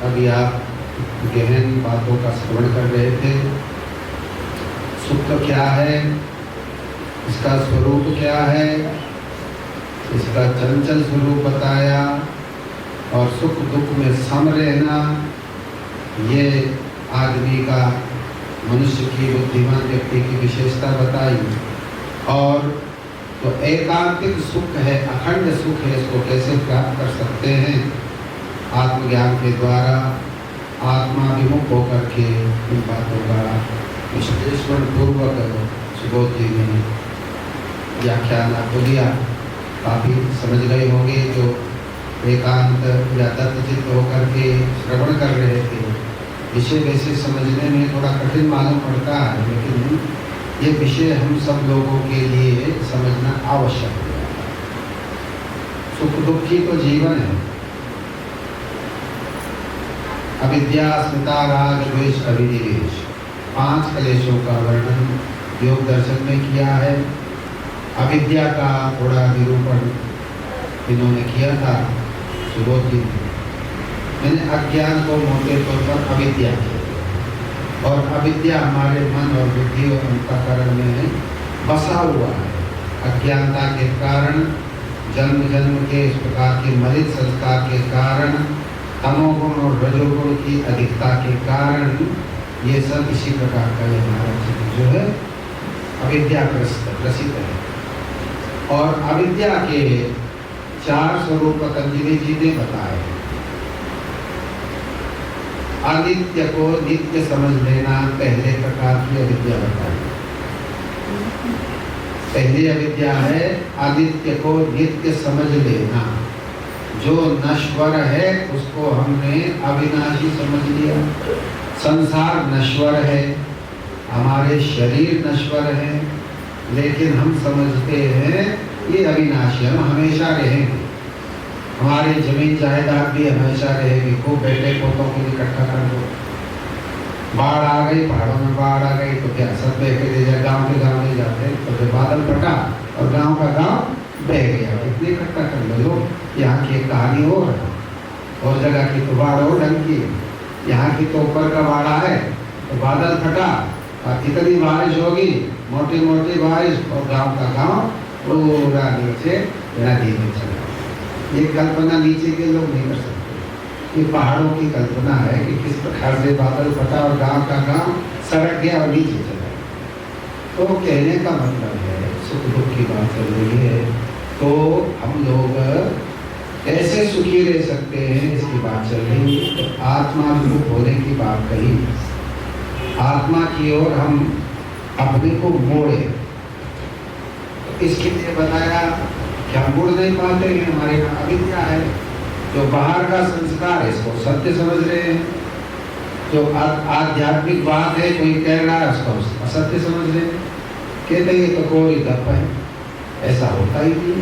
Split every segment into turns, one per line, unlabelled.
अभी आप गहन बातों का श्रवण कर रहे थे। सुख क्या है, इसका स्वरूप क्या है, इसका चंचल स्वरूप बताया और सुख दुख में सम रहना ये आदमी का, मनुष्य की, बुद्धिमान व्यक्ति की विशेषता बताई। और तो एकांतिक सुख है, अखंड सुख है, इसको कैसे प्राप्त कर सकते हैं? आत्मज्ञान के द्वारा आत्माभिमुख होकर के इन बातों का विश्लेषण पूर्वक सुबोध जी ने व्याख्यान आपको दिया। काफ़ी समझ गए होंगे जो एकांत या दत्तचित्त होकर के श्रवण कर रहे थे। विषय वैसे समझने में थोड़ा कठिन मालूम पड़ता है, लेकिन ये विषय हम सब लोगों के लिए समझना आवश्यक है। सुख दुख की तो जीवन है। अविद्या, अस्मिता, राग, द्वेष, अभिनिवेश, 5 कलेशों का वर्णन योग दर्शन में किया है। अविद्या का थोड़ा निरूपण इन्होंने किया था सुबोध जी ने। मैंने अज्ञान को मोटे तौर पर अविद्या किया, और अविद्या हमारे मन और बुद्धि और अंतःकरण में बसा हुआ है। अज्ञानता के कारण, जन्म जन्म के इस प्रकार के मलिन संस्कार के कारण, तमोगुण और रजोगुण की अधिकता के कारण ये सब इसी प्रकार का ये हमारा जीवन जो है अविद्याग्रसित है। और अविद्या के 4 स्वरूप पतंजलि जी ने बताए। अनित्य को नित्य समझ लेना पहले प्रकार की अविद्या बताई। पहली अविद्या है अनित्य को नित्य समझ लेना। जो नश्वर है उसको हमने अविनाशी समझ लिया। संसार नश्वर है, हमारे शरीर नश्वर है, लेकिन हम समझते हैं ये अविनाशी, हम हमेशा रहेंगे। हमारी जमीन जायदाद भी हमेशा रहेगी। खूब बेटे पोतों को इकट्ठा कर दो, बाढ़ आ गई, पहाड़ों में बाढ़ आ गई तो क्या सब बह के ले जाए? गाँव के गाँव नहीं जाते, तो फिर बादल फटा और गांव का गांव बह गया। इतने इकट्ठा कर लो लोग। यहाँ की एक कहानी हो रहा, और जगह की तो बाढ़ हो ढंग की, यहाँ की तो ऊपर का बाढ़ है तो बादल फटा और इतनी बारिश होगी, मोटी मोटी बारिश, और गांव का गांव पूरा नीचे नदी में चला। ये कल्पना नीचे के लोग नहीं कर सकते। ये पहाड़ों की कल्पना है कि किस प्रकार से बादल फटा और गांव का गांव सड़क गया और नीचे चला। तो कहने का मतलब है, सुख दुख की बात चल रही है, तो हम लोग कैसे सुखी रह सकते हैं इसकी बात चल रही है। तो आत्माभिमुख होने की बात कही। आत्मा की ओर हम अपने को मोड़े, तो इसके लिए बताया कि हम मुड़ नहीं पाते हैं, हमारे यहाँ अविद्या है। जो बाहर का संस्कार है इसको सत्य समझ रहे हैं, जो आध्यात्मिक बात है कोई कह रहा है उसको असत्य समझ रहे हैं। कहते ये तो कोई गप है, ऐसा होता ही नहीं।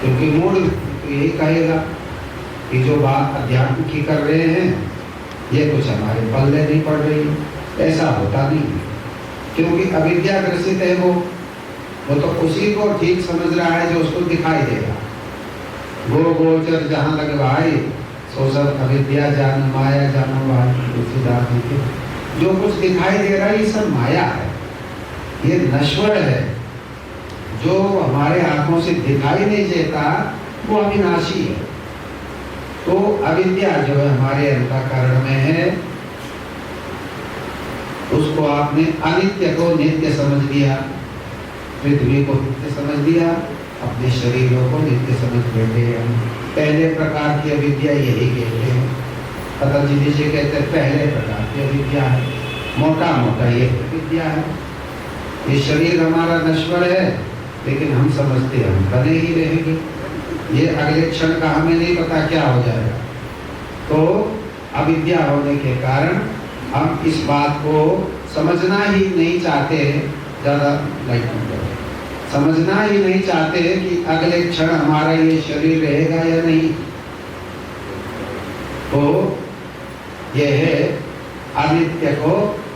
क्योंकि मूड यही कहेगा कि जो बात अध्यात्म की कर रहे हैं ये कुछ हमारे पल्ले नहीं पड़ रही, ऐसा होता नहीं। क्योंकि अविद्या ग्रसित है वो तो उसी को ठीक समझ रहा है जो उसको दिखाई देगा। गो गोचर जहाँ लगवाई सो सब अविद्या जान माया जानो भाई, तुलसीदास जी के। जो कुछ दिखाई दे रहा है ये सब माया है, ये नश्वर है। जो हमारे आंखों से दिखाई नहीं देता वो अविनाशी है। तो अविद्या जो है हमारे अंतःकरण में है, उसको आपने अनित्य को नित्य समझ लिया, पृथ्वी को नित्य समझ लिया, अपने शरीरों को नित्य समझ बैठे हम। पहले प्रकार की अविद्या यही कहते हैं। पतंजलि जी कहते हैं पहले प्रकार की अविद्या है, मोटा मोटा ये अविद्या है। ये शरीर हमारा नश्वर है, लेकिन हम समझते हैं हम बने ही रहेंगे। ये अगले क्षण का हमें नहीं पता क्या हो जाएगा। तो अविद्या होने के कारण हम इस बात को समझना ही नहीं चाहते, ज़्यादा लाइट समझना ही नहीं चाहते कि अगले क्षण हमारा ये शरीर रहेगा या नहीं। तो यह है अनित्य को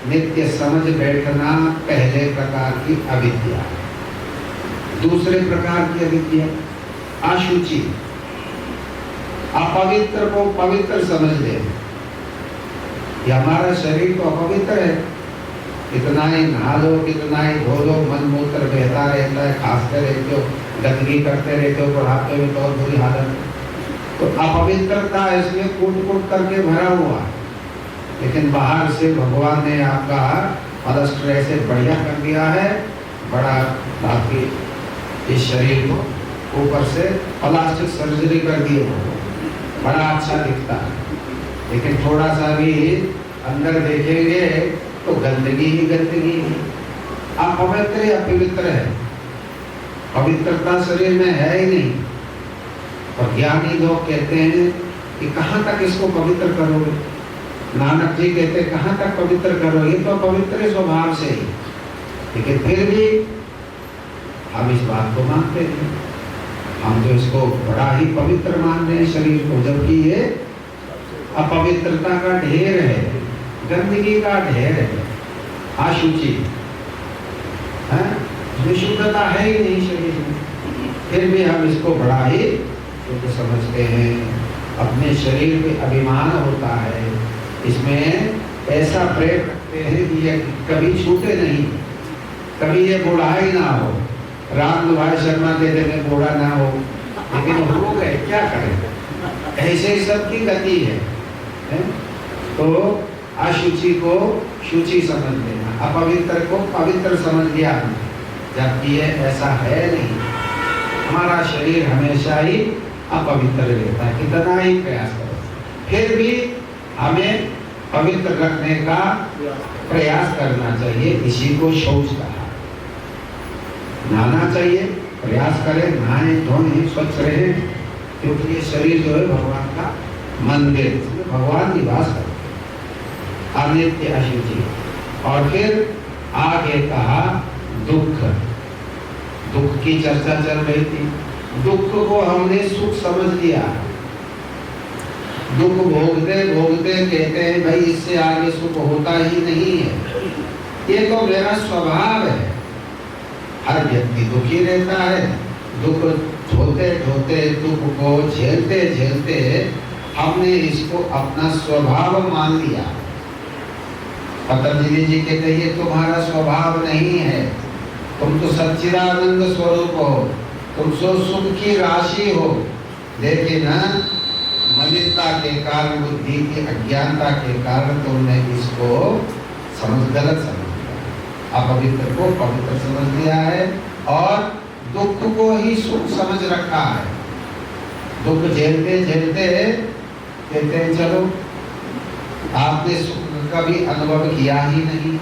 नित्य समझ बैठना पहले प्रकार की अविद्या। दूसरे प्रकार की अविद्या अशुचि, अपवित्र को पवित्र समझ ले। ये हमारा शरीर तो अपवित्र है, कितना ही नहा लो, कितना ही धो लो, मन मूत्र बहता रहता है, खांसते रहते हो, गंदगी करते रहते हो, बुढ़ापे में बहुत बुरी हालत है। तो अपवित्रता इसमें कूट कूट करके भरा हुआ, लेकिन बाहर से भगवान ने आपका पलस्टर ऐसे बढ़िया कर दिया है, बड़ा आपकी इस शरीर को ऊपर से प्लास्टिक सर्जरी कर दी है, बड़ा अच्छा दिखता है। लेकिन थोड़ा सा भी अंदर देखेंगे तो गंदगी ही गंदगी है। अपवित्र या पवित्र है, पवित्रता शरीर में है ही नहीं। और ज्ञानी लोग कहते हैं कि कहाँ तक इसको पवित्र करोगे। नानक जी कहते कहाँ तक पवित्र करो, ये तो पवित्र स्वभाव से ही। लेकिन फिर भी हम इस बात को मानते हैं, हम तो इसको बड़ा ही पवित्र मान रहे हैं शरीर को, जबकि ये अपवित्रता का ढेर है, गंदगी का ढेर है, अशुचि है, विशुद्धता है ही नहीं शरीर में। फिर भी हम इसको बड़ा ही शुद्ध समझते हैं। अपने शरीर पे अभिमान होता है, इसमें ऐसा प्रेम रखते हैं कि ये कभी छूटे नहीं, कभी ये बूढ़ा ही ना हो। राम भाई शर्मा कहते हैं बूढ़ा ना हो, लेकिन हो गए, क्या करें, ऐसे ही सबकी गति है? तो अशुचि को शुचि समझ लेना, अपवित्र को पवित्र समझ लिया, जबकि ये ऐसा है नहीं। हमारा शरीर हमेशा ही अपवित्र रहता है, कितना ही प्रयास करो, फिर भी हमें पवित्र रखने का प्रयास करना चाहिए। इसी को शौच कहा। नहाना चाहिए, प्रयास करें, नहाए धोए स्वच्छ रहे, क्योंकि ये शरीर जो है भगवान का मंदिर, भगवान निवास करते। अनित्य अशुचि। और फिर आगे कहा दुख। दुख की चर्चा चल रही थी। दुख को हमने सुख समझ लिया। दुख भोगते भोगते कहते हैं भाई इससे आगे सुख होता ही नहीं है, ये तो मेरा स्वभाव है। हर व्यक्ति दुखी रहता है। दुख झोलते झोलते, दुख को झेलते झेलते हमने इसको अपना स्वभाव मान लिया। पतंजलि जी कहते ये तुम्हारा स्वभाव नहीं है, तुम तो सच्चिदानंद स्वरूप हो, तुम सो सुख की राशि हो। लेकिन मलिनता के कारण, बुद्धि की अज्ञानता के कारण तुमने इसको गलत समझ लिया, अपवित्र को पवित्र समझ लिया है और दुख को ही सुख समझ रखा है। दुख झेलते झेलते कहते हैं चलो आपने सुख का भी अनुभव किया ही नहीं,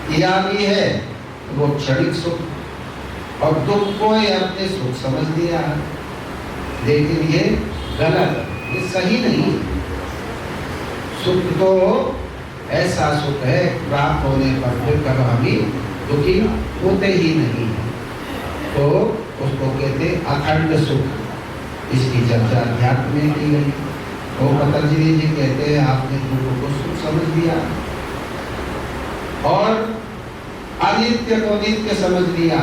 किया भी है वो क्षणिक सुख, और दुख को ही आपने सुख समझ लिया है। लेकिन ये गलत, ये सही नहीं। सुख तो ऐसा सुख है प्राप्त होने पर फिर कभी दुखी होते ही नहीं। तो उसको कहते अखंड सुख। इसकी चर्चा अध्यात्म में की गई। तो पतंजलि जी कहते हैं आपने दुख को सुख समझ लिया और अनित्य को नित्य समझ लिया।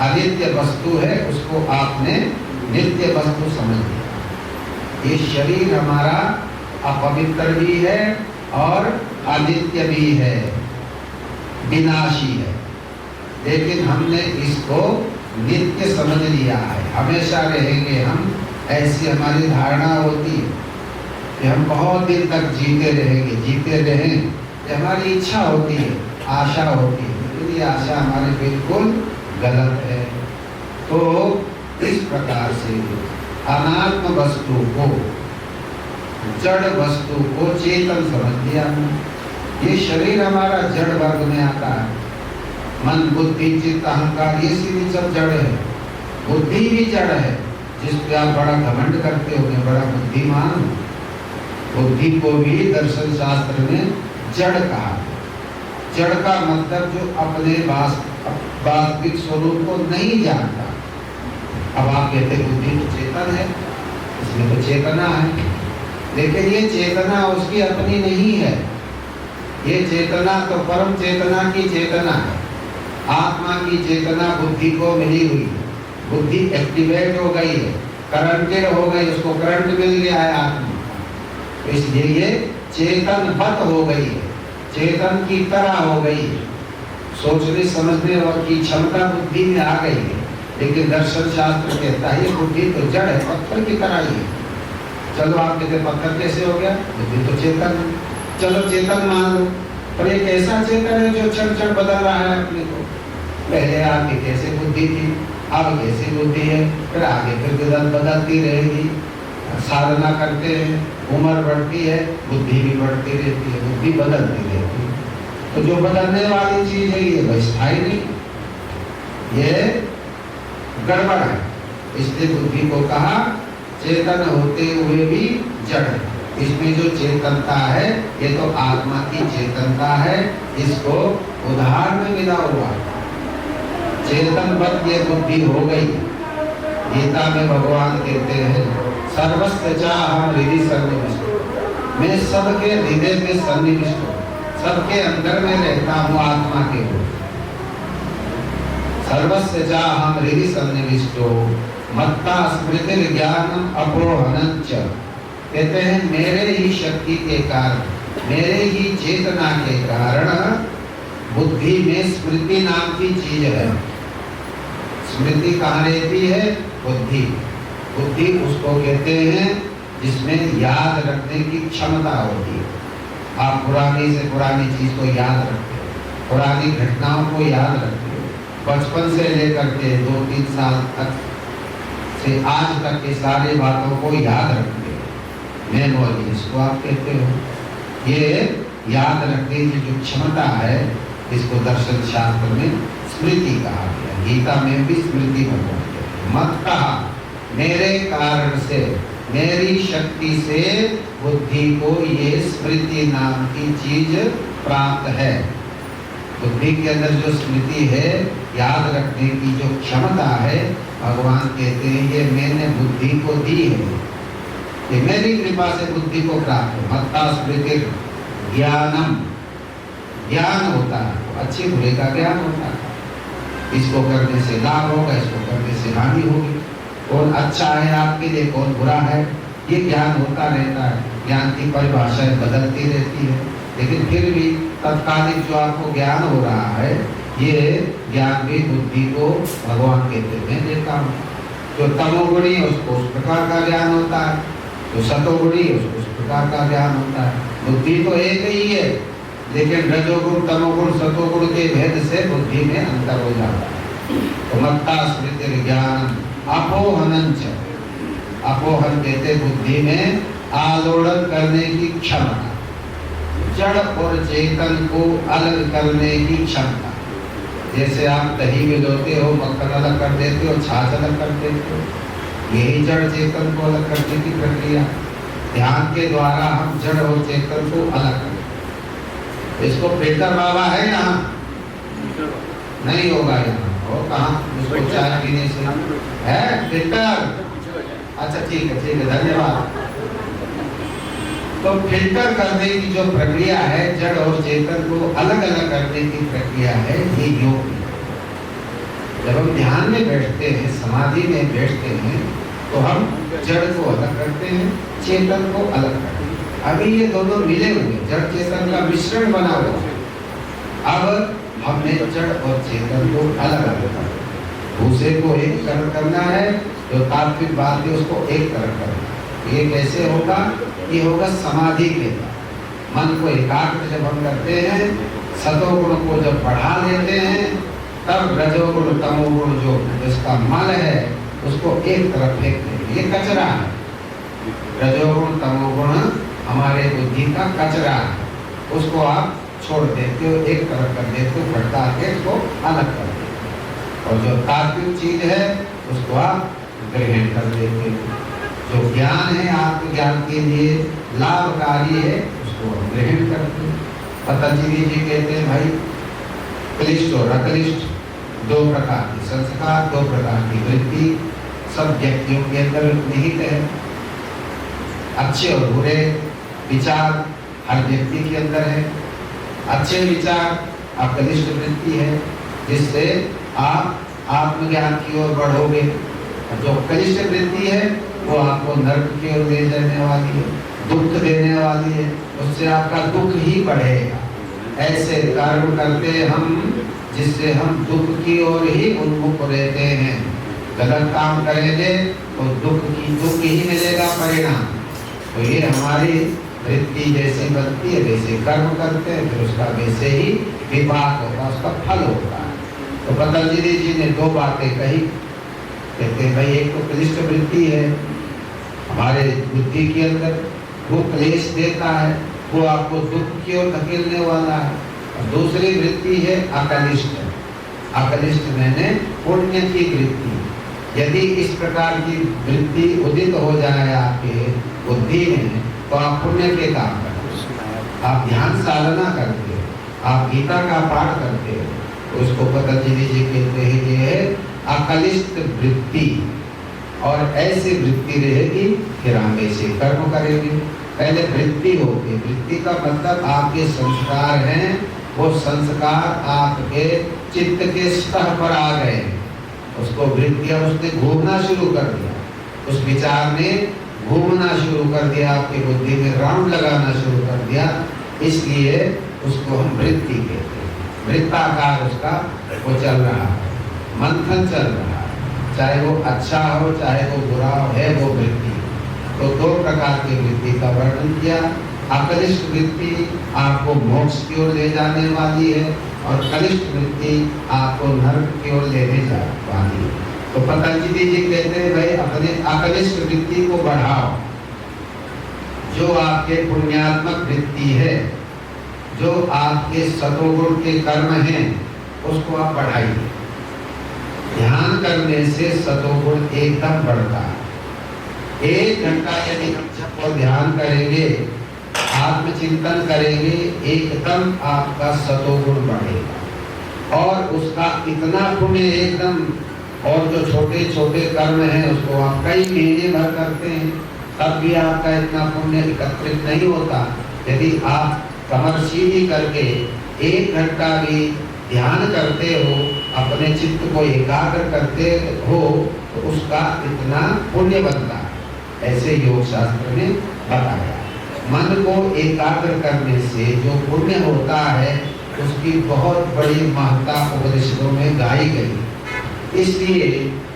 अनित्य वस्तु है उसको आपने नित्य वस्तु समझ लिया। ये शरीर हमारा अपवित्र भी है और अनित्य भी है, विनाशी है, लेकिन हमने इसको नित्य समझ लिया है। हमेशा रहेंगे हम, ऐसी हमारी धारणा होती है कि हम बहुत दिन तक जीते रहेंगे, जीते रहें, ये हमारी इच्छा होती है, आशा होती है, लेकिन ये आशा हमारी बिल्कुल गलत है। तो इस प्रकार से अनात्म वस्तु को, जड़ वस्तु को चेतन समझ लिया। ये शरीर हमारा जड़ वर्ग में आता है। मन, बुद्धि, चित्त, अहंकार ये सीधी सब जड़ है। बुद्धि भी जड़ है, जिस पे आप बड़ा घमंड करते हो, बड़ा बुद्धिमान। बुद्धि को भी दर्शन शास्त्र में जड़ कहा। जड़ का मतलब जो अपने वास्तविक स्वरूप को नहीं जानता। अब आप कहते बुद्धि तो चेतन है, इसमें तो चेतना है, लेकिन ये चेतना उसकी अपनी नहीं है। ये चेतना तो परम चेतना की चेतना है। आत्मा की चेतना बुद्धि को मिली हुई है। बुद्धि एक्टिवेट हो गई है, करंटेड हो गई, उसको करंट मिल गया है आत्मा। इसलिए ये चेतनवत हो गई है, चेतन की तरह हो गई है, सोचने समझने और की क्षमता बुद्धि में आ गई है। लेकिन दर्शन शास्त्र कहता है ये बुद्धि तो जड़ है, पत्थर की तरह ही है। चलो आप कहते पत्थर कैसे हो गया, बुद्धि तो चेतन है, चलो चेतन मान लो, पर एक ऐसा चेतन है जो क्षण क्षण बदल रहा है अपने को। पहले आपकी कैसे बुद्धि थी, अब कैसी बुद्धि है, फिर आगे फिर बदलती रहेगी। साधना करते हैं, उम्र बढ़ती है, बुद्धि भी बढ़ती रहती है, बुद्धि बदलती रहती है। तो जो बदलने वाली चीज है ये स्थायी नहीं, ये गड़बड़ है। इसलिए बुद्धि को कहा चेतन होते हुए भी जड़। इसमें जो चेतनता है ये तो आत्मा की चेतनता है, इसको उदाहरण में मिला हुआ चेतनवत ये बुद्धि हो गई। गीता में भगवान कहते हैं सर्वस्य चाहं हृदि सन्निविष्टो, मैं सबके हृदय में सन्निविष्ट हूँ, सबके अंदर में रहता हूँ आत्मा के रूप। सर्वस्य चाहं हृदि सन्निविष्टो मत्ता स्मृति ज्ञानम अपोहनं च। कहते हैं मेरे ही शक्ति के कारण, मेरे ही चेतना के कारण बुद्धि में स्मृति नाम की चीज है। स्मृति कहाँ रहती है, बुद्धि। बुद्धि उसको कहते हैं जिसमें याद रखने की क्षमता होती है। आप पुरानी से पुरानी चीज को याद रखते हो, पुरानी घटनाओं को याद रखते हो, बचपन से लेकर के 2-3 साल तक से आज तक के सारी बातों को याद रखते हो। मेमोरी इसको आप कहते हो। ये याद रखने की जो क्षमता है इसको दर्शन शास्त्र में स्मृति कहा गया। गीता में भी स्मृति भगवान मत कहा मेरे कारण से, मेरी शक्ति से बुद्धि को ये स्मृति नाम की चीज प्राप्त है। बुद्धि के अंदर जो स्मृति है, याद रखने की जो क्षमता है, भगवान कहते हैं ये मैंने बुद्धि को दी है, ये मेरी कृपा से बुद्धि को प्राप्त हो। मत्ता स्मृति ज्ञानम, ज्ञान होता है, अच्छे बुरे का ज्ञान होता है। इसको करने से लाभ होगा, इसको करने से हानि होगी, कौन अच्छा है आपके लिए, कौन बुरा है, ये ज्ञान होता रहता है। ज्ञान की परिभाषाएं बदलती रहती है, लेकिन फिर भी तत्कालिक जो आपको ज्ञान हो रहा है, ये ज्ञान भी बुद्धि को भगवान कहते हैं देता हूँ। जो तमोगुणी है उसको उस प्रकार का ज्ञान होता है, जो सतोगुणी है उसको उस प्रकार का ज्ञान होता है। बुद्धि तो एक ही है, लेकिन रजोगुण तमोगुण सतोगुण के भेद से बुद्धि में अंतर हो जाता है। तो मत्ता स्मृति ज्ञान अपोहनं च, अपोहन कहते बुद्धि में आलोड़न करने की क्षमता, जड़ और चेतन को अलग करने की क्षमता। जैसे आप दही मिलाते हो, मक्खन अलग कर देते हो, छाछ अलग कर देते हो, यही जड़ चेतन को अलग करने की प्रक्रिया। ध्यान के द्वारा हम जड़ और चेतन को अलग करते। इसको फिल्टर बाबा है यहाँ नहीं होगा, यहाँ और कहाँ उसको चाय पीने से है फिल्टर। अच्छा ठीक है, धन्यवाद। तो फिल्टर करने की जो प्रक्रिया है, जड़ और चेतन को अलग अलग करने की प्रक्रिया है, ये योग। जब हम ध्यान में बैठते हैं, समाधि में बैठते हैं, तो हम जड़ को अलग करते हैं, चेतन को अलग करते हैं। अभी ये दोनों मिले हुए, जड़ चेतन का मिश्रण बना हुआ है। अब हमने जड़ और चेतन को अलग अलग करना, भूसे को एक तरह करना है, जो तात्विक बात है उसको एक तरह करना। ये कैसे होगा, ये होगा समाधि के बाद। मन को एकाग्र जब हम करते हैं, सतोगुण को जब बढ़ा लेते हैं, तब रजोगुण तमोगुण जो जिसका मल है उसको एक तरफ फेंक देंगे। ये कचरा है, रजोगुण तमोगुण हमारे बुद्धि का कचरा है, उसको आप छोड़ देते हो, एक तरफ कर देते हो, भटका के उसको अलग कर देते हो। और जो तात्विक चीज है उसको आप ग्रहण कर देते हो। जो ज्ञान है आत्मज्ञान के लिए लाभकारी है, उसको हम ग्रहण करते हैं। पतंजलि जी कहते हैं भाई क्लिष्ट और अक्लिष्ट दो प्रकार की संस्कार, दो प्रकार की वृत्ति सब व्यक्तियों के अंदर निहित है। अच्छे और बुरे विचार हर व्यक्ति के अंदर है। अच्छे विचार अक्लिष्ट वृत्ति है, जिससे आप आत्मज्ञान की ओर बढ़ोगे। जो क्लिष्ट वृत्ति है वो आपको नर्क की ओर ले जाने वाली है, दुख देने वाली है, उससे आपका दुख ही बढ़ेगा। ऐसे कर्म करते हम जिससे हम दुख की ओर ही उन्मुख रहते हैं। गलत काम करेंगे तो दुख ही मिलेगा परिणाम। तो ये हमारी वृत्ति जैसी बनती है, वैसे कर्म करते हैं, फिर उसका वैसे ही विपाक होता है, उसका फल होता है। तो पतंजलि जी ने दो बातें कही। कहते हैं भाई एक तो क्लिष्ट वृत्ति है हमारे बुद्धि के अंदर, वो क्लेश देता है, वो आपको दुख की ओर धकेलने वाला है। और दूसरी वृत्ति है अकलिष्ट। अकलिष्ट मैंने पुण्य की वृत्ति। यदि इस प्रकार की वृत्ति उदित हो जाए आपके बुद्धि में तो आप पुण्य के काम करते हो, आप ध्यान साधना करते हो, आप गीता का पाठ करते हो, तो उसको पतंजलि जी कहते हैं कि है अकलिष्ट वृत्ति। और ऐसी वृत्ति रहेगी फिर हम ऐसे कर्म करेंगे। पहले वृत्ति होगी, वृत्ति का मतलब आपके संस्कार हैं, वो संस्कार आपके चित्त के सतह पर आ गए, उसको वृत्ति और उसने घूमना शुरू कर दिया, उस विचार ने घूमना शुरू कर दिया, आपकी बुद्धि में राउंड लगाना शुरू कर दिया, इसलिए उसको हम वृत्ति कहते हैं। वृत्ताकार उसका वो चल रहा है, मंथन चल रहा है, चाहे वो अच्छा हो चाहे वो बुरा हो, है वो वृत्ति। तो दो प्रकार की वृत्ति का वर्णन किया। अकलिष्ट वृत्ति आपको मोक्ष की ओर ले जाने वाली है और कलिष्ठ वृत्ति आपको नरक की ओर लेने जा वाली है। तो पतंजलि जी कहते हैं भाई अपने अकलिष्ट वृत्ति को बढ़ाओ। जो आपके पुण्यात्मक वृत्ति है, जो आपके सतोगुण के कर्म हैं, उसको आप बढ़ाइए। ध्यान करने से सतोगुण एकदम बढ़ता है। 1 घंटा यदि हम जप और ध्यान करेंगे, आत्मचिंतन करेंगे, एकदम आपका सतोगुण बढ़ेगा और उसका इतना पुण्य एकदम। और जो छोटे छोटे कर्म हैं उसको आप कई महीने भर करते हैं तब भी आपका इतना पुण्य एकत्रित नहीं होता। यदि आप कमर सीधी करके 1 घंटा भी ध्यान करते हो, अपने चित्त को एकाग्र करते हो, तो उसका इतना पुण्य बनता है। ऐसे योग शास्त्र में बताया। मन को एकाग्र करने से जो पुण्य होता है उसकी बहुत बड़ी महत्ता उपनिषदों में गाई गई। इसलिए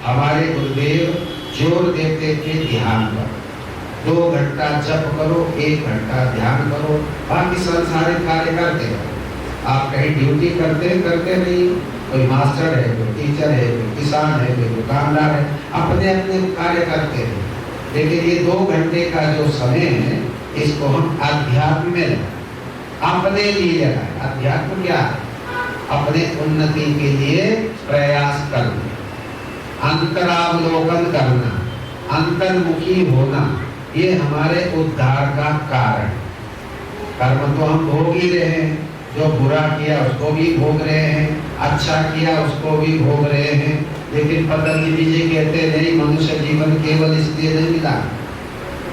हमारे गुरुदेव जोर देते थे ध्यान पर। 2 घंटा जप करो, 1 घंटा ध्यान करो, बाकी संसारिक कार्य करते रहो। आप कहीं ड्यूटी करते नहीं, कोई मास्टर है, कोई टीचर है, कोई किसान है, कोई दुकानदार है, अपने अपने कार्य करते हैं। लेकिन ये 2 घंटे का जो समय है इसको हम अध्यात्म में अपने लिए लगाए। अध्यात्म क्या है? अपने उन्नति के लिए प्रयास करना, अंतरावलोकन करना, अंतर्मुखी होना, ये हमारे उद्धार का कारण। कर्म तो हम भोग ही रहे हैं, जो बुरा किया उसको भी भोग रहे हैं, अच्छा किया उसको भी भोग रहे हैं। लेकिन पतंजलि जी कहते नहीं, मनुष्य जीवन केवल इसलिए नहीं मिला,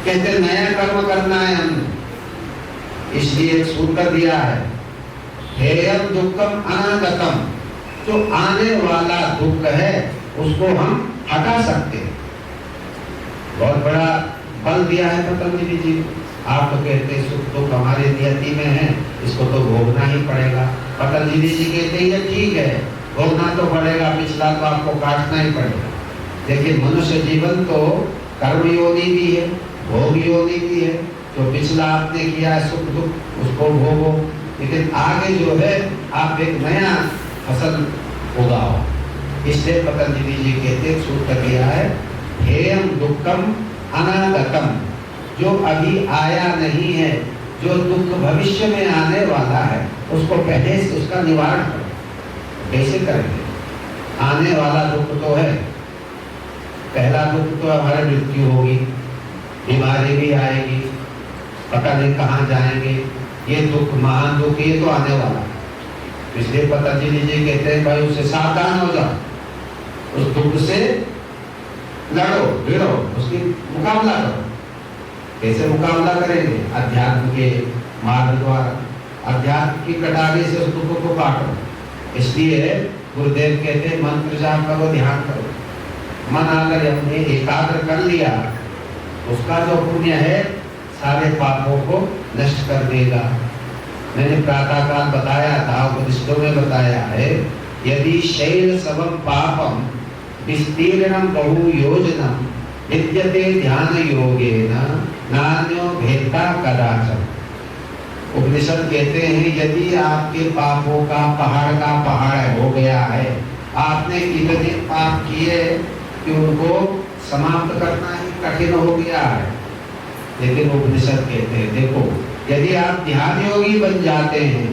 कहते नया कर्म करना है हमने। इसलिए एक सूत्र दिया है, हेयम दुक्खम अनागतम, जो आने वाला दुख है उसको हम हटा सकते हैं। बहुत बड़ा बल दिया है पतंजलि जी। आप तो कहते हैं सुख दुख हमारे नियति में है, इसको तो भोगना ही पड़ेगा। पतंजलि जी कहते हैं ठीक है, भोगना तो पड़ेगा, पिछला तो आपको काटना ही पड़ेगा। लेकिन मनुष्य जीवन तो कर्म योनि भी है, भोग योनि भी है। जो पिछला आपने किया है सुख दुख उसको भोगो, लेकिन आगे जो है आप एक नया फसल उगाओ। इसलिए पतंजलि जी कहते सूत्र दिया है, हेयम दुक्खम अनागतम, जो अभी आया नहीं है, जो दुख भविष्य में आने वाला है, उसको पहले से उसका निवारण करो। कैसे करेंगे? आने वाला दुख तो है, पहला दुख तो हमारी मृत्यु होगी, बीमारी भी आएगी, पता नहीं कहाँ जाएंगे, ये दुख महान दुख ये तो आने वाला है। इसलिए पतंजलि जी कहते हैं भाई उससे सावधान हो जाओ, उस दुख से लड़ो भिड़ो, उसकी मुकाबला करो। कैसे मुकाबला करेंगे? अध्यात्म के मार्ग द्वारा, अध्यात्म की कटारी से उस दुख को काटो। इसलिए गुरुदेव कहते हैं मंत्र जाप करो, ध्यान करो। मन अगर हमने एकाग्र कर लिया, उसका जो पुण्य है सारे पापों को नष्ट कर देगा। मैंने प्रातःकाल बताया था, उपनिषदों में बताया है, यदि शैल सबम पापम विस्तीर्णम बहु योजनम विद्यते ध्यान योगेन नान्यो भेदा कदाचन। उपनिषद कहते हैं यदि आपके पापों का पहाड़ हो गया है, आपने इतने पाप किए कि उनको समाप्त करना ही कठिन हो गया है, लेकिन उपनिषद कहते हैं देखो, यदि आप ध्यान योगी बन जाते हैं,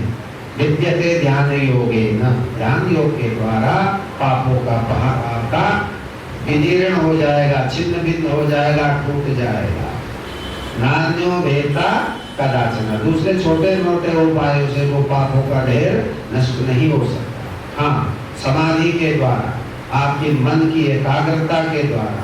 विद्यते ध्यान योगेन, ध्यान योग के द्वारा पापों का पहाड़ आपका विदीर्ण हो जाएगा, छिन्न भिन्न हो जाएगा, टूट जाएगा। नान्यो भेदा कदाचन, दूसरे छोटे मोटे उपायों से वो पापों का ढेर नष्ट नहीं हो सकता। हाँ, समाधि के द्वारा, आपके मन की एकाग्रता के द्वारा,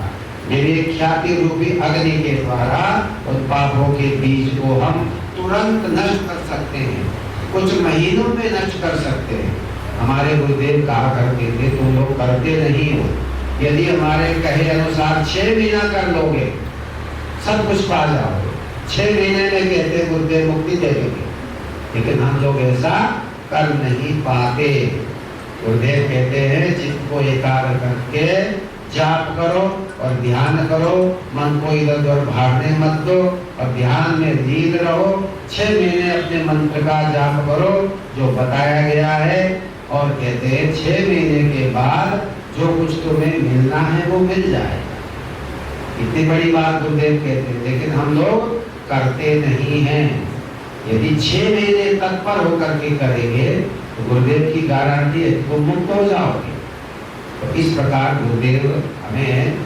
विवेख्याति रूपी अग्नि के द्वारा उन पापों के बीज को हम तुरंत नष्ट कर सकते हैं, कुछ महीनों में नष्ट कर सकते हैं। हमारे गुरुदेव कहा करते थे तुम लोग करते नहीं हो, यदि हमारे कहे अनुसार 6 महीना कर लोगे सब कुछ पा जाओगे। 6 महीने में कहते गुरुदेव मुक्ति दे देंगे, लेकिन हम लोग ऐसा कर नहीं पाते। गुरुदेव कहते हैं चित्त को एकाग्र करके जाप करो और ध्यान करो, मन को इधर उधर भागने मत दो और ध्यान में लीन रहो। 6 महीने अपने मंत्र का जाप करो जो बताया गया है, और कहते हैं 6 महीने के बाद जो कुछ तुम्हें मिलना है वो मिल जाएगा। इतनी बड़ी बात गुरुदेव कहते हैं, लेकिन हम लोग करते नहीं हैं। यदि 6 महीने तत्पर होकर के करेंगे तो गुरुदेव की गारंटी है तुम मुक्त हो जाओगे। तो इस प्रकार गुरुदेव हमें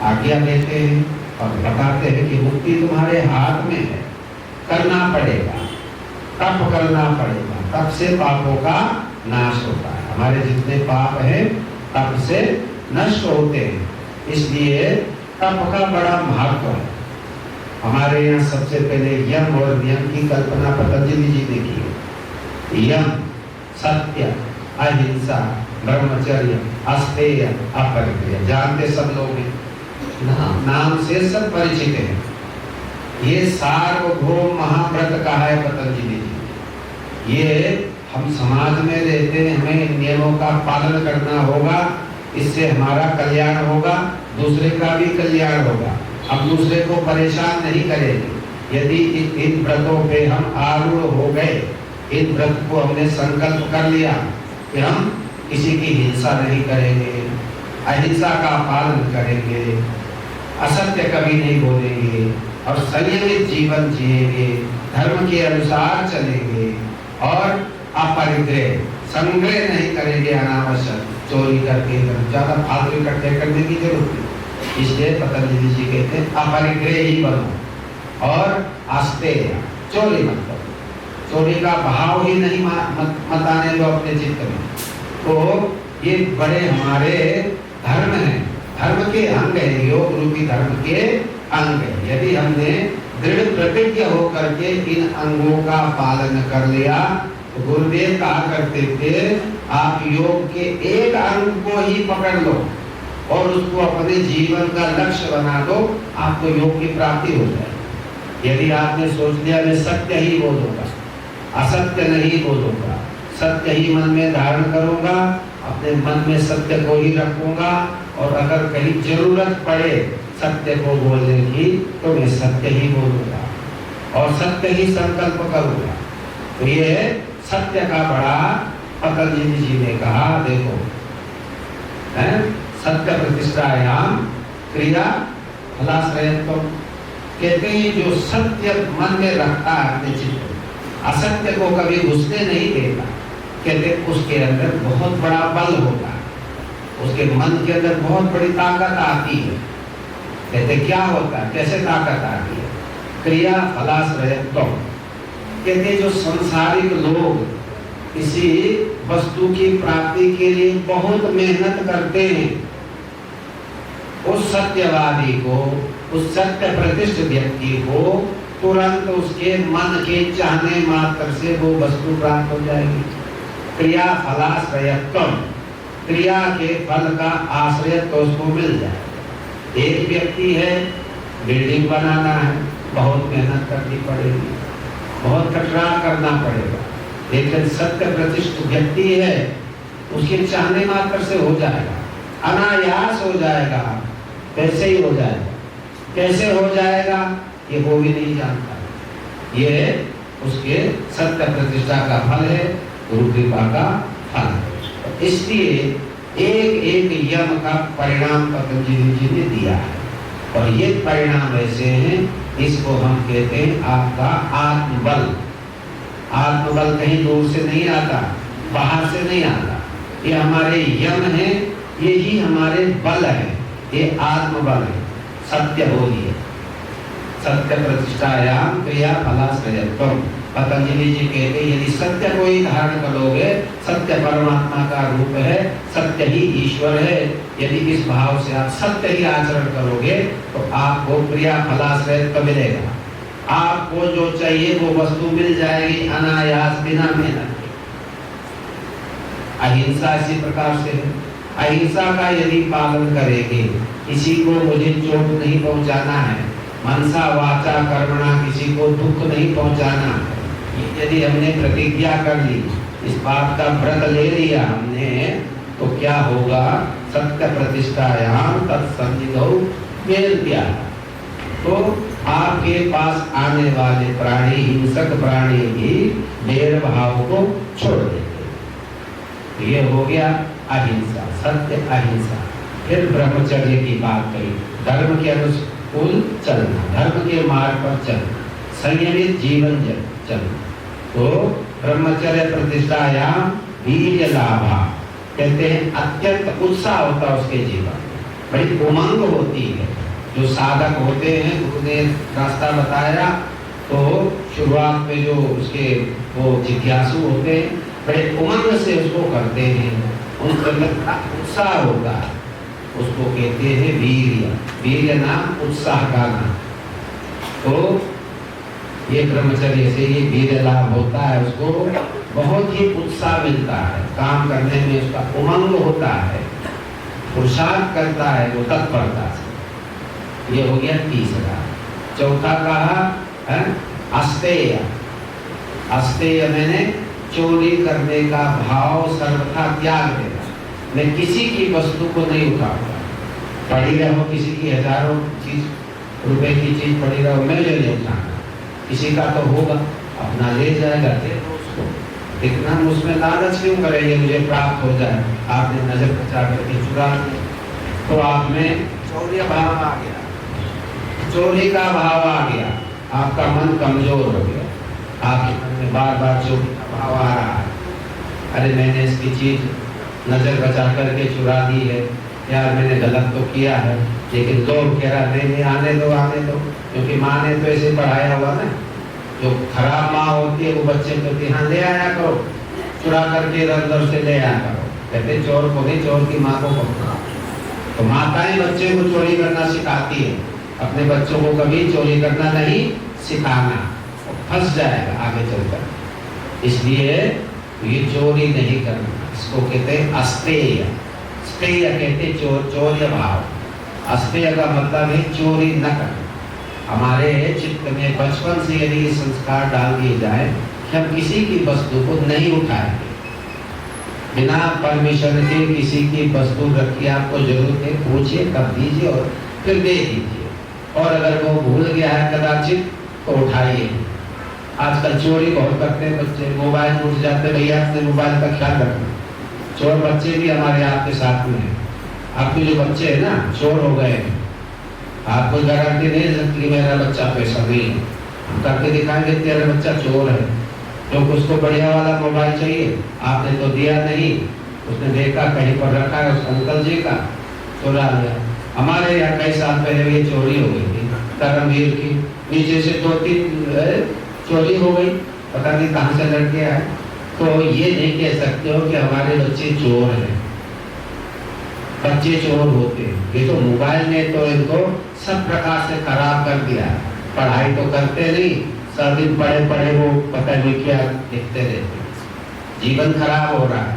आज्ञा देते हैं और बताते हैं कि मुक्ति तुम्हारे हाथ में है, करना पड़ेगा, तप करना पड़ेगा, तप से पापों का नाश होता है। हमारे जितने पाप हैं तप से नष्ट होते हैं, इसलिए तप का बड़ा महत्व है। हमारे यहाँ सबसे पहले यम और नियम की कल्पना पतंजलि जी ने की। यम सत्य, अहिंसा, ब्रह्मचर्य, अस्तेय, अपरिग्रह, जानते सब लोग हैं, नाम से सब परिचित हैं। ये सार्वभौम महाव्रत कहा है पतंजलि जी। ये हम समाज में रहते हैं, हमें नियमों का पालन करना होगा, इससे हमारा कल्याण होगा, दूसरे का भी कल्याण होगा। हम दूसरे को परेशान नहीं करेंगे। यदि इन व्रतों पे हम आरूढ़ हो गए, इन व्रत को हमने संकल्प कर लिया कि हम किसी की हिंसा नहीं करेंगे, अहिंसा का पालन करेंगे, असत्य कभी नहीं बोलेंगे और संयमित जीवन जिएंगे, धर्म के अनुसार चलेंगे और अपरिग्रह, संग्रह नहीं करेंगे, अनावश्यक चोरी करके ज्यादा फालतू इकट्ठे करने की जरूरत नहीं। इसलिए पतंजलि जी कहते हैं अपरिग्रह ही बनो और आस्तेय, चोरी मत करो, चोरी का भाव ही नहीं मत आने दो अपने चित्त में। तो ये बड़े हमारे धर्म हैं, धर्म के अंग है, योग रूपी धर्म के अंग है। यदि हमने दृढ़ प्रतिज्ञ होकर के इन अंगों का पालन कर लिया तो गुरुदेव कहा करते थे आप योग के एक अंग को ही पकड़ लो और उसको अपने जीवन का लक्ष्य बना दो, आपको योग की प्राप्ति हो जाए। यदि आपने सोच लिया मैं सत्य ही बोलूंगा, असत्य नहीं बोलूंगा, सत्य ही मन में धारण करूंगा, अपने मन में सत्य को ही रखूंगा और अगर कहीं जरूरत पड़े सत्य को बोलने की तो मैं सत्य ही बोलूंगा और सत्य ही संकल्प करूंगा। तो ये सत्य का बड़ा पतंजलि जी ने कहा, देखो है सत्य प्रतिष्ठायाम क्रिया फलाश्रयत्व, कहते हैं जो सत्य मन में रखता है अपने चित्त, असत्य को कभी घुसने नहीं देता, कहते उसके अंदर बहुत बड़ा बल होता है, उसके मन के अंदर बहुत बड़ी ताकत आती है। कहते क्या होता है, कैसे ताकत आती है? क्रिया फलाश्रयत्व, कहते जो संसारिक लोग किसी वस्तु की प्राप्ति के लिए बहुत मेहनत करते हैं, उस सत्यवादी को, उस सत्य प्रतिष्ठ व्यक्ति को तुरंत उसके मन के चाहने मात्र से वो वस्तु प्राप्त हो जाएगी। क्रिया फलाश्रयत्व, क्रिया के फल का आश्रय तो उसको मिल जाए। एक व्यक्ति है बिल्डिंग बनाना है, बहुत मेहनत करनी पड़ेगी, बहुत कटरा करना पड़ेगा, लेकिन सत्य प्रतिष्ठित व्यक्ति है उसके चाहने मात्र से हो जाएगा, अनायास हो जाएगा। कैसे ही हो जाएगा, कैसे हो जाएगा ये वो भी नहीं जानता। ये उसके सत्य प्रतिष्ठा का फल है, गुरु कृपा का फल है। इसलिए एक एक यम का परिणाम पतंजलि जी ने दिया है, और ये परिणाम ऐसे हैं, इसको हम कहते हैं आपका आत्मबल। आत्मबल कहीं दूर से नहीं आता, बाहर से नहीं आता, ये हमारे यम है, यही हमारे बल है, ये आत्मबल है। सत्य बोलिए, सत्य प्रतिष्ठायाम क्रिया फलाश्रयत्वम। पतंजलि जी कहते हैं यदि सत्य को ही धारण करोगे, सत्य परमात्मा का रूप है, सत्य ही ईश्वर है, यदि इस भाव से आप सत्य ही आचरण करोगे तो आपको क्रिया फलाश्रयत्व मिलेगा। आपको जो चाहिए वो वस्तु मिल जाएगी अनायास, बिना मेहनत के। अहिंसा इसी प्रकार से है। अहिंसा का यदि पालन करेंगे, किसी को मुझे चोट नहीं पहुंचाना है, मनसा वाचा कर्मणा किसी को दुख नहीं पहुंचाना है, यदि हमने प्रतिज्ञा कर ली, इस बात का व्रत ले लिया हमने, तो क्या होगा? सत्य प्रतिष्ठायाम तत्संजितौ वेद्या। तो आपके पास आने वाले प्राणी, हिंसक प्राणी भी मेरे भाव को छोड़ देते। ये हो गया अहिंसा, सत्य अहिंसा। फिर ब्रह्मचर्य की बात कही, धर्म के अनुकूल चलना, धर्म के मार्ग पर चलना, संयमित जीवन चलना। तो ब्रह्मचर्य प्रतिष्ठायाम वीर्य लाभा, कहते हैं अत्यंत उत्साह होता है उसके जीवन, बड़ी उमंग होती है। जो साधक होते हैं उन्होंने रास्ता बताया, तो शुरुआत में जो उसके वो जिज्ञासु होते हैं बड़े उमंग से उसको करते हैं, उनके अंदर उत्साह होता है, उसको कहते हैं वीर्य। वीर्य नाम उत्साह का नाम। तो ये ब्रह्मचर्य से ये वीर्य लाभ होता है, उसको बहुत ही उत्साह मिलता है, काम करने में उसका उमंग होता है, पुरुषार्थ करता है वो तत्परता से। ये हो गया तीसरा। चौथा कहा है अस्तेय। अस्तेय मैंने चोरी करने का भाव सर्वथा त्याग देना। मैं किसी की वस्तु को नहीं उठाऊंगा, पड़ी रहो किसी की हजारों चीज रुपए की चीज पड़ी रहो, मैं नहीं उठाना। किसी का तो होगा, अपना ले जाएगा, दे दो उसको, लेकिन हम उसमें लालच क्यों करेंगे मुझे प्राप्त हो जाए। आपने नजर बचा करके चुरा लिया, तो आप में चौर्य भाव आ गया, चोरी का भाव आ गया, आपका मन कमजोर हो गया, आपके मन में बार बार चोरी का भाव आ रहा है। अरे मैंने इसकी चीज नजर बचा करके चुरा दी है, यार मैंने गलत तो किया है, लेकिन लोग कह रहा नहीं आने दो आने दो, क्योंकि माँ ने तो ऐसे पढ़ाया हुआ ना। जो खराब माँ होती है वो बच्चे को हाँ ले आया करो, चुरा करके इधर से ले आया करो। कहते चोर को नहीं, चोर की माँ को पकड़ो। तो माताएं बच्चे को चोरी करना सिखाती है, अपने बच्चों को कभी चोरी करना नहीं सिखाना, फंस जाएगा आगे चलकर। इसलिए ये चोरी नहीं करना, इसको कहते हैं अस्तेय। अस्तेय कहते चौर्य भाव। अस्तेय का मतलब है चोरी न करना। हमारे चित्त में बचपन से यदि संस्कार डाल दिए जाए कि हम किसी की वस्तु को नहीं उठाएंगे, बिना परमिशन के किसी की वस्तु रखिए, आपको जरूरत है पूछिए, कब दीजिए और फिर दे दीजिए। और अगर वो भूल गया है कदाचित तो उठाइए। आजकल चोरी बहुत करते हैं बच्चे, मोबाइल उठ जाते, भैया अपने मोबाइल का ख्याल रखना। चोर बच्चे भी हमारे आपके साथ में हैं। आपके जो बच्चे हैं ना चोर हो गए हैं, आप कोई गारंटी नहीं सकती कि मेरा बच्चा पैसा नहीं है, हम करके दिखाएंगे तेरा बच्चा चोर है। क्योंकि उसको बढ़िया वाला मोबाइल चाहिए, आपने तो दिया नहीं, उसने देखा कहीं पर रखा है उस अंकल जी का, चुरा लिया। हमारे यहाँ कई साल पहले ये चोरी हो गई थी करमवीर की, नीचे से 2-3 चोरी हो गई, पता नहीं कहाँ से लड़के आए। तो ये नहीं कह सकते हो कि हमारे बच्चे चोर हैं, बच्चे चोर होते हैं। ये तो मोबाइल ने तो इनको सब प्रकार से खराब कर दिया। पढ़ाई तो करते नहीं, सब दिन पढ़े पढ़े वो पता नहीं क्या लिखते रहते, जीवन खराब हो रहा है।